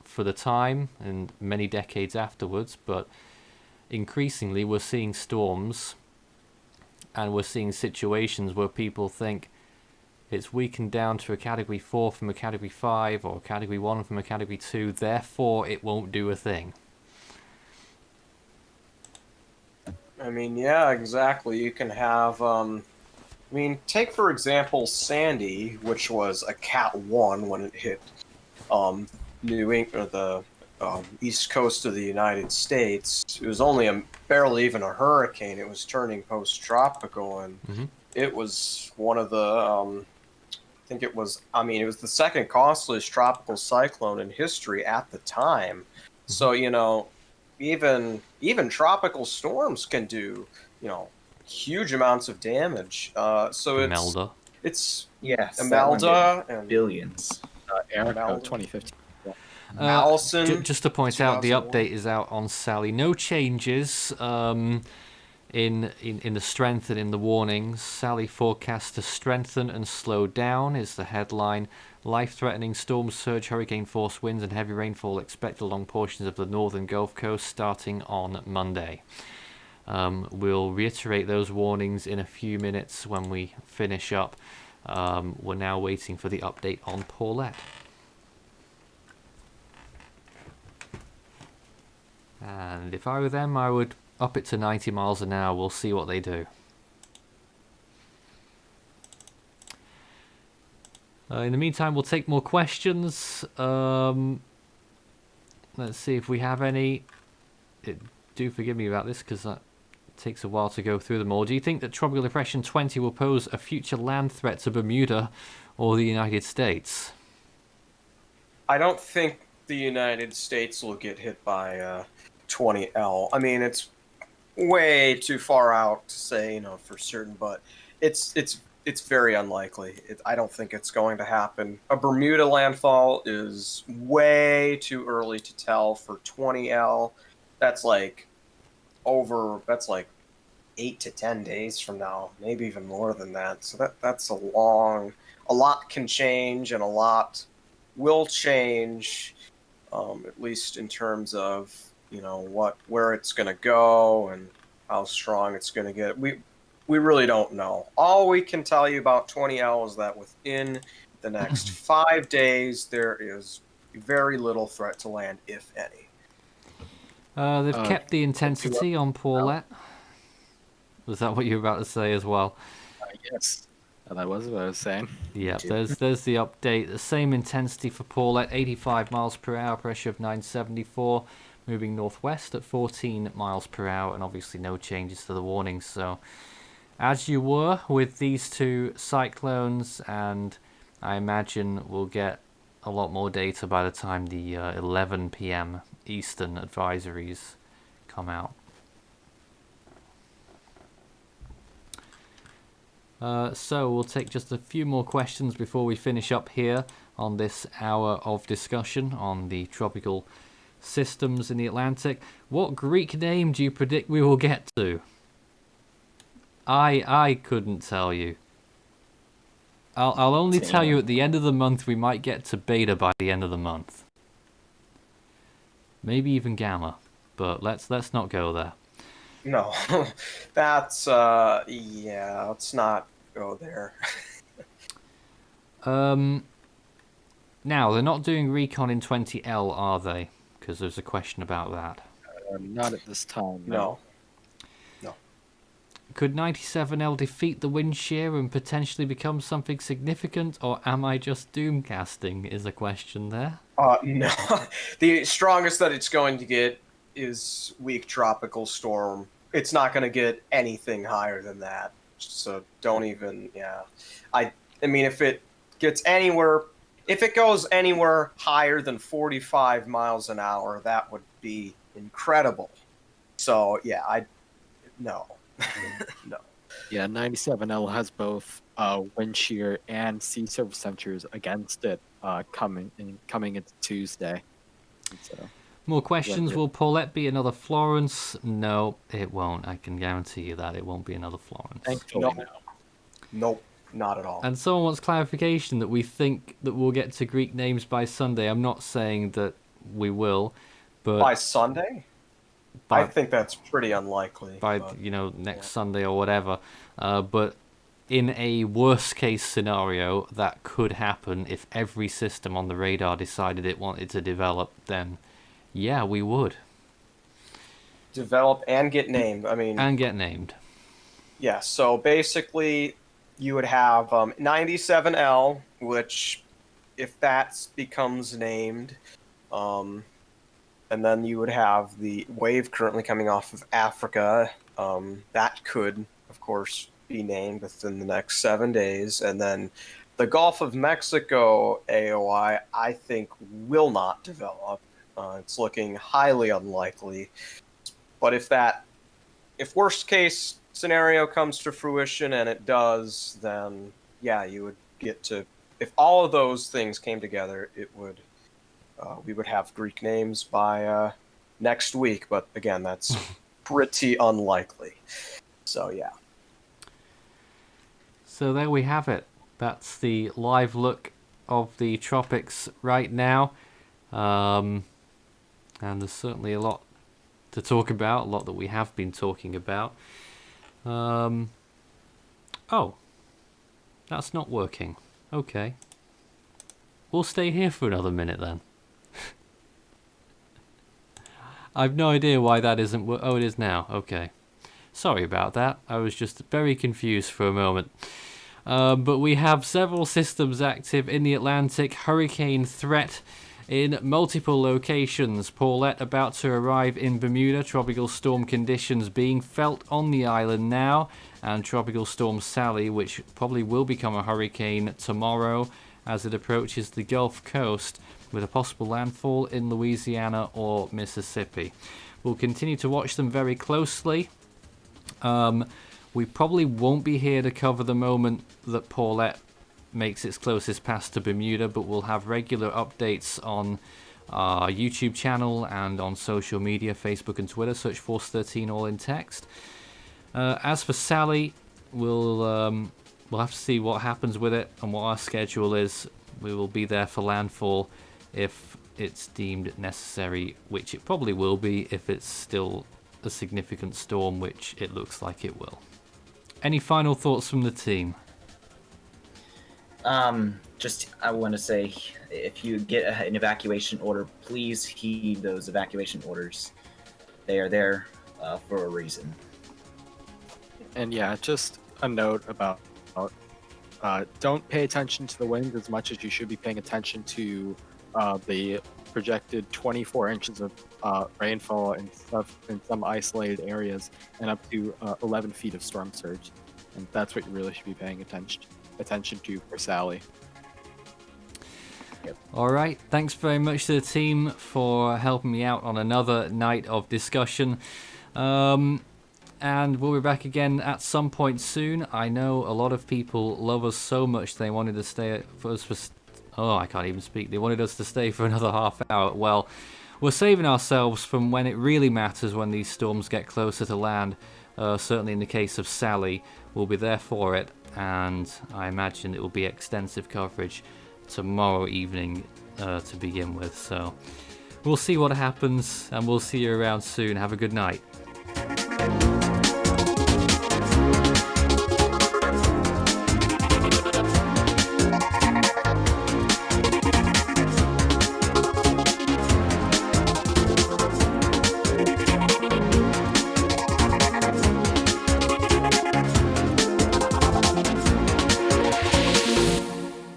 for the time and many decades afterwards, but increasingly we're seeing storms and we're seeing situations where people think it's weakened down to a Category 4 from a Category 5 or a Category 1 from a Category 2, therefore it won't do a thing. I mean, yeah, exactly. You can have, take for example Sandy, which was a Cat 1 when it hit New England, or the east coast of the United States. It was only barely even a hurricane. It was turning post-tropical, and it was one of the, it was the second costliest tropical cyclone in history at the time. So, even tropical storms can do, huge amounts of damage. So Imelda. It's Imelda and billions. Erica 2015. Allison. Just to point out, the 2001. update is out on Sally. No changes. In the strength and in the warnings, Sally forecast to strengthen and slow down is the headline. Life-threatening storm surge, hurricane force winds and heavy rainfall expected along portions of the northern Gulf Coast starting on Monday. We'll reiterate those warnings in a few minutes when we finish up. We're now waiting for the update on Paulette. And if I were them, I would up it to 90 miles an hour. We'll see what they do. In the meantime, we'll take more questions. Let's see if we have any. Do forgive me about this because that takes a while to go through them all. Do you think that Tropical Depression 20 will pose a future land threat to Bermuda or the United States? I don't think the United States will get hit by 20L. I mean, it's way too far out to say, for certain, but it's very unlikely. I don't think it's going to happen. A Bermuda landfall is way too early to tell. For 20L, that's like 8 to 10 days from now, maybe even more than that. So that's a lot can change, and a lot will change, at least in terms of where it's going to go and how strong it's going to get. We really don't know. All we can tell you about 20L is that within the next 5 days, there is very little threat to land, if any. They've kept the intensity on Paulette. Was that what you were about to say as well? Yes. That was what I was saying. Yeah, there's the update. The same intensity for Paulette, 85 miles per hour, pressure of 974, moving northwest at 14 miles per hour, and obviously no changes to the warnings. So, as you were with these two cyclones, and I imagine we'll get a lot more data by the time the 11 p.m. Eastern advisories come out. So we'll take just a few more questions before we finish up here on this hour of discussion on the tropical systems in the Atlantic. What Greek name do you predict we will get to? I couldn't tell you. I'll only tell you at the end of the month we might get to Beta by the end of the month. Maybe even Gamma, but let's not go there. No, that's let's not go there. Now they're not doing recon in 20L, are they? Because there's a question about that. Not at this time. No. Could 97L defeat the wind shear and potentially become something significant, or am I just doomcasting? Is a question there. No. The strongest that it's going to get is weak tropical storm. It's not going to get anything higher than that. So don't even. Yeah. I mean, if it goes anywhere higher than 45 miles an hour, that would be incredible. So yeah, no. No. Yeah, 97L has both wind shear and sea surface temperatures against it coming into Tuesday. So, more questions. Will Paulette be another Florence? No, it won't. I can guarantee you that it won't be another Florence. thankfully, no. Nope, not at all. And someone wants clarification that we think that we'll get to Greek names by Sunday. I'm not saying that we will, but by Sunday? I think that's pretty unlikely. Next Sunday or whatever. But in a worst case scenario, that could happen if every system on the radar decided it wanted to develop, then yeah, we would. Develop and get named. And get named. Yeah, so basically you would have 97L, which if that becomes named, and then you would have the wave currently coming off of Africa. That could, of course, be named within the next 7 days. And then the Gulf of Mexico AOI, I think, will not develop. It's looking highly unlikely. But if worst case scenario comes to fruition, and it does, then yeah, you would get to, if all of those things came together, it would, we would have Greek names by next week. But again, that's pretty unlikely. So yeah. So there we have it. That's the live look of the tropics right now. And there's certainly a lot to talk about, a lot that we have been talking about. Oh, that's not working. Okay. We'll stay here for another minute then. I've no idea why that isn't... Oh, it is now. Okay. Sorry about that. I was just very confused for a moment. But we have several systems active in the Atlantic. Hurricane threat in multiple locations. Paulette about to arrive in Bermuda. Tropical storm conditions being felt on the island now. And Tropical Storm Sally, which probably will become a hurricane tomorrow as it approaches the Gulf Coast, with a possible landfall in Louisiana or Mississippi. We'll continue to watch them very closely. We probably won't be here to cover the moment that Paulette makes its closest pass to Bermuda, but we'll have regular updates on our YouTube channel and on social media, Facebook and Twitter. Search Force 13 all in text. As for Sally, we'll have to see what happens with it and what our schedule is. We will be there for landfall if it's deemed necessary, which it probably will be if it's still a significant storm, which it looks like it will. Any final thoughts from the team? Just I want to say, if you get an evacuation order, please heed those evacuation orders. They are there for a reason. And yeah, just a note about don't pay attention to the wind as much as you should be paying attention to the projected 24 inches of rainfall in some isolated areas and up to 11 feet of storm surge. And that's what you really should be paying attention to for Sally. Yep. All right, thanks very much to the team for helping me out on another night of discussion. And we'll be back again at some point soon. I know a lot of people love us so much they wanted to stay for us for... Oh, I can't even speak. They wanted us to stay for another half hour. Well, we're saving ourselves from when it really matters, when these storms get closer to land. Certainly in the case of Sally, we'll be there for it. And I imagine it will be extensive coverage tomorrow evening to begin with. So we'll see what happens, and we'll see you around soon. Have a good night.